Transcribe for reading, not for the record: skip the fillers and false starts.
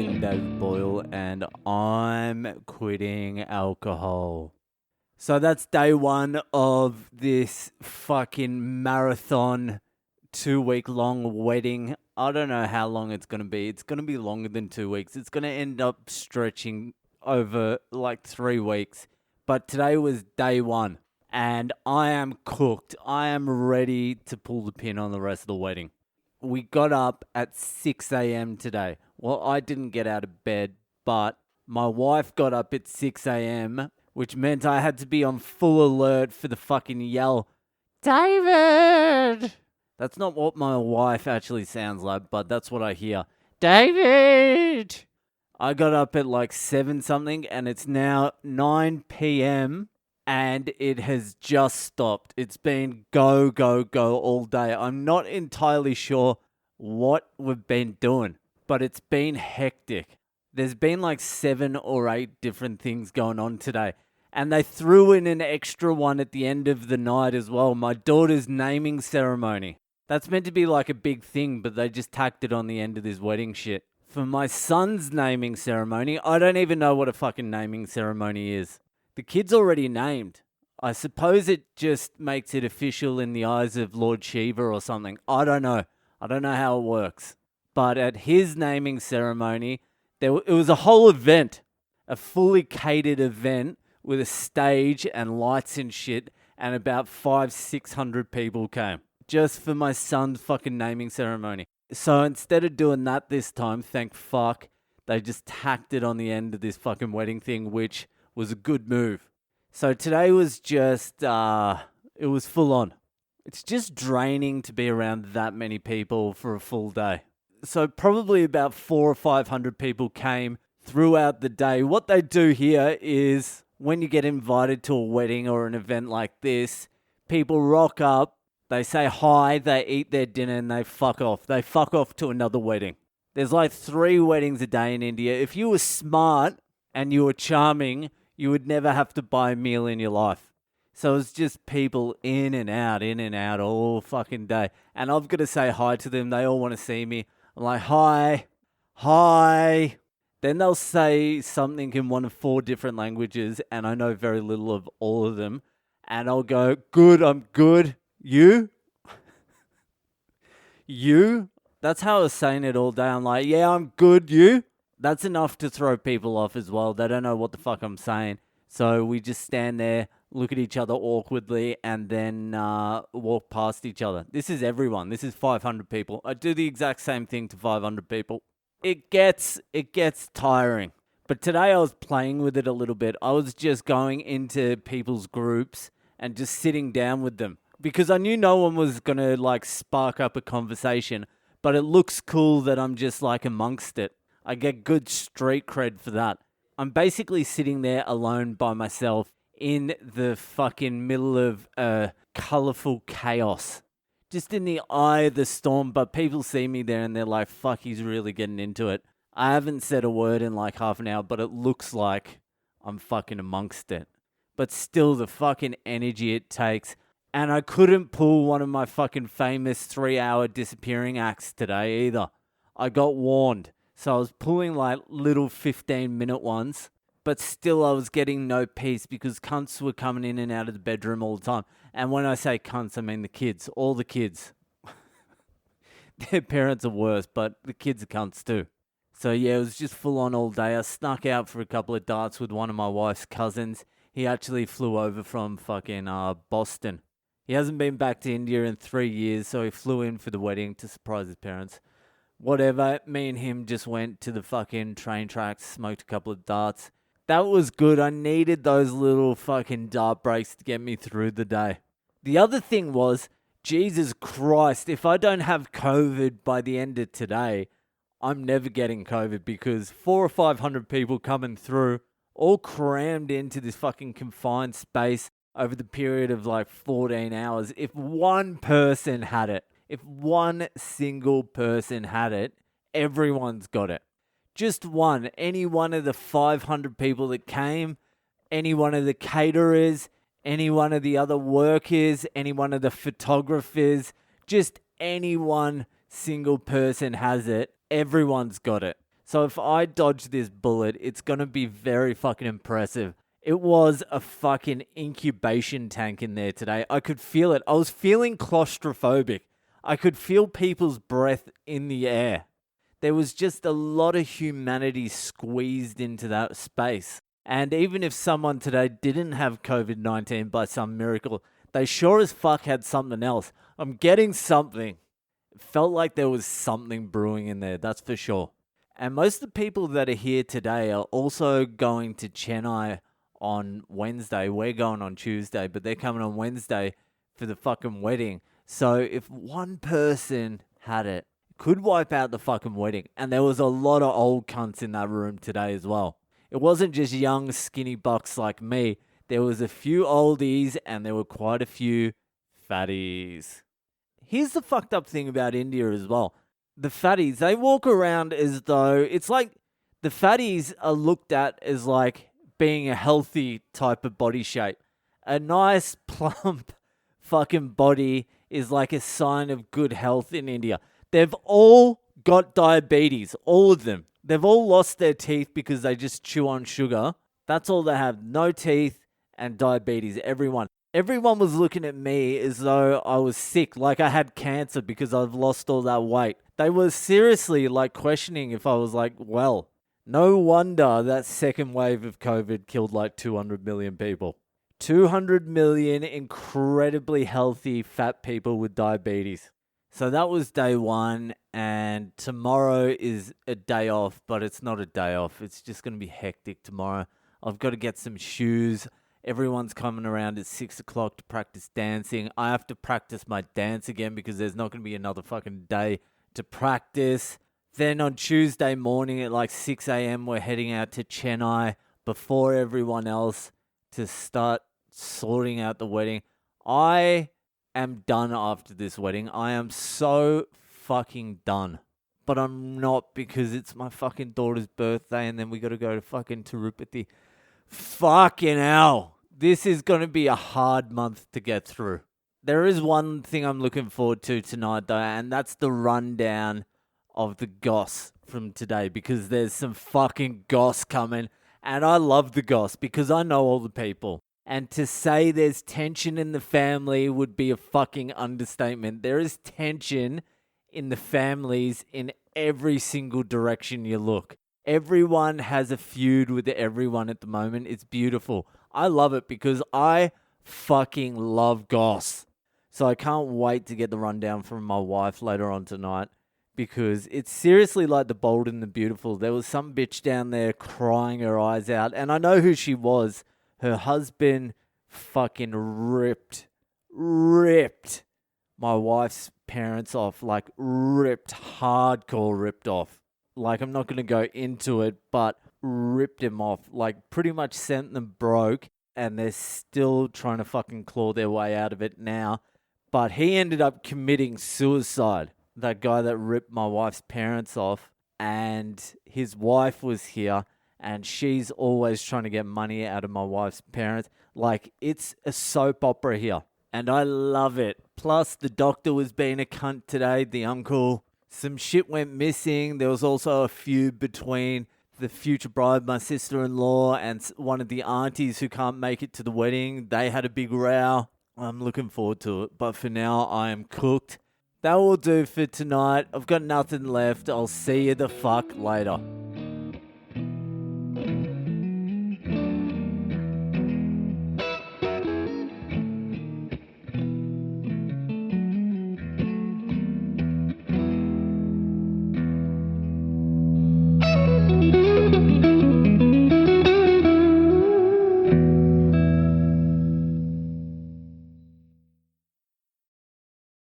fucking David Boyle, and I'm quitting alcohol. So that's day one of this fucking marathon 2-week long wedding. I don't know how long it's going to be. It's going to be longer than 2 weeks. It's going to end up stretching over like 3 weeks. But today was day one, and I am cooked. I am ready to pull the pin on the rest of the wedding. We got up at 6 a.m. today. Well, I didn't get out of bed, but my wife got up at 6 a.m., which meant I had to be on full alert for the fucking yell, David! That's not what my wife actually sounds like, but that's what I hear. David! I got up at like 7 something, and it's now 9 p.m., and it has just stopped. It's been go, go, go all day. I'm not entirely sure what we've been doing, but it's been hectic. There's been like 7 or 8 different things going on today. And they threw in an extra one at the end of the night as well. My daughter's naming ceremony. That's meant to be like a big thing, but they just tacked it on the end of this wedding shit. For my son's naming ceremony, I don't even know what a fucking naming ceremony is. The kid's already named. I suppose it just makes it official in the eyes of Lord Shiva or something. I don't know. I don't know how it works. But at his naming ceremony, it was a whole event. A fully catered event with a stage and lights and shit. And about 500-600 people came. Just for my son's fucking naming ceremony. So instead of doing that this time, thank fuck, they just tacked it on the end of this fucking wedding thing, which was a good move. So today was just, it was full on. It's just draining to be around that many people for a full day. So probably about 400 or 500 people came throughout the day. What they do here is when you get invited to a wedding or an event like this, people rock up, they say hi, they eat their dinner, and they fuck off. They fuck off to another wedding. There's like 3 weddings a day in India. If you were smart and you were charming, you would never have to buy a meal in your life. So it's just people in and out all fucking day. And I've got to say hi to them. They all want to see me. I'm like, hi. Then they'll say something in one of 4 different languages, and I know very little of all of them. And I'll go, good, I'm good. You? You? That's how I was saying it all day. I'm like, yeah, I'm good. You? That's enough to throw people off as well. They don't know what the fuck I'm saying. So we just stand there, look at each other awkwardly, and then walk past each other. This is everyone. This is 500 people. I do the exact same thing to 500 people. It gets tiring. But today I was playing with it a little bit. I was just going into people's groups and just sitting down with them. Because I knew no one was going to like spark up a conversation. But it looks cool that I'm just like amongst it. I get good street cred for that. I'm basically sitting there alone by myself in the fucking middle of colourful chaos. Just in the eye of the storm, but people see me there and they're like, fuck, he's really getting into it. I haven't said a word in like half an hour, but it looks like I'm fucking amongst it. But still, the fucking energy it takes. And I couldn't pull one of my fucking famous 3-hour disappearing acts today either. I got warned. So I was pulling like little 15-minute ones, but still I was getting no peace because cunts were coming in and out of the bedroom all the time. And when I say cunts, I mean the kids, all the kids. Their parents are worse, but the kids are cunts too. So yeah, it was just full on all day. I snuck out for a couple of darts with one of my wife's cousins. He actually flew over from fucking Boston. He hasn't been back to India in 3 years, so he flew in for the wedding to surprise his parents. Whatever, me and him just went to the fucking train tracks, smoked a couple of darts. That was good. I needed those little fucking dart breaks to get me through the day. The other thing was, Jesus Christ, if I don't have COVID by the end of today, I'm never getting COVID because 400 or 500 people coming through, all crammed into this fucking confined space over the period of like 14 hours. If one person had it, if one single person had it, everyone's got it. Just one. Any one of the 500 people that came, any one of the caterers, any one of the other workers, any one of the photographers, just any one single person has it. Everyone's got it. So if I dodge this bullet, it's going to be very fucking impressive. It was a fucking incubation tank in there today. I could feel it. I was feeling claustrophobic. I could feel people's breath in the air. There was just a lot of humanity squeezed into that space. And even if someone today didn't have COVID-19 by some miracle, they sure as fuck had something else. I'm getting something. It felt like there was something brewing in there, that's for sure. And most of the people that are here today are also going to Chennai on Wednesday. We're going on Tuesday, but they're coming on Wednesday for the fucking wedding. So if one person had it, could wipe out the fucking wedding. And there was a lot of old cunts in that room today as well. It wasn't just young, skinny bucks like me. There was a few oldies and there were quite a few fatties. Here's the fucked up thing about India as well. The fatties, they walk around as though it's like the fatties are looked at as like being a healthy type of body shape. A nice, plump fucking body is like a sign of good health in India. They've all got diabetes, all of them. They've all lost their teeth because they just chew on sugar. That's all they have. No teeth and diabetes, everyone. Everyone was looking at me as though I was sick, like I had cancer because I've lost all that weight. They were seriously like questioning if I was like, well, no wonder that second wave of COVID killed like 200 million people. 200 million incredibly healthy fat people with diabetes. So that was day one, and tomorrow is a day off, but it's not a day off. It's just going to be hectic tomorrow. I've got to get some shoes. Everyone's coming around at 6 o'clock to practice dancing. I have to practice my dance again because there's not going to be another fucking day to practice. Then on Tuesday morning at like 6 a.m., we're heading out to Chennai before everyone else to start sorting out the wedding. I am done after this wedding. I am so fucking done. But I'm not, because it's my fucking daughter's birthday and then we got to go to fucking Tirupati. Fucking hell. This is going to be a hard month to get through. There is one thing I'm looking forward to tonight though, and that's the rundown of the goss from today, because there's some fucking goss coming, and I love the goss because I know all the people. And to say there's tension in the family would be a fucking understatement. There is tension in the families in every single direction you look. Everyone has a feud with everyone at the moment. It's beautiful. I love it because I fucking love goss. So I can't wait to get the rundown from my wife later on tonight, because it's seriously like The Bold and the Beautiful. There was some bitch down there crying her eyes out, and I know who she was. Her husband fucking ripped my wife's parents off, like hardcore ripped off. Like, I'm not going to go into it, but ripped him off. Like, pretty much sent them broke, and they're still trying to fucking claw their way out of it now. But he ended up committing suicide, that guy that ripped my wife's parents off, and his wife was here, and she's always trying to get money out of my wife's parents. Like, it's a soap opera here, and I love it. Plus, the doctor was being a cunt today, the uncle. Some shit went missing. There was also a feud between the future bride, my sister-in-law, and one of the aunties who can't make it to the wedding. They had a big row. I'm looking forward to it, but for now, I am cooked. That will do for tonight. I've got nothing left. I'll see you the fuck later.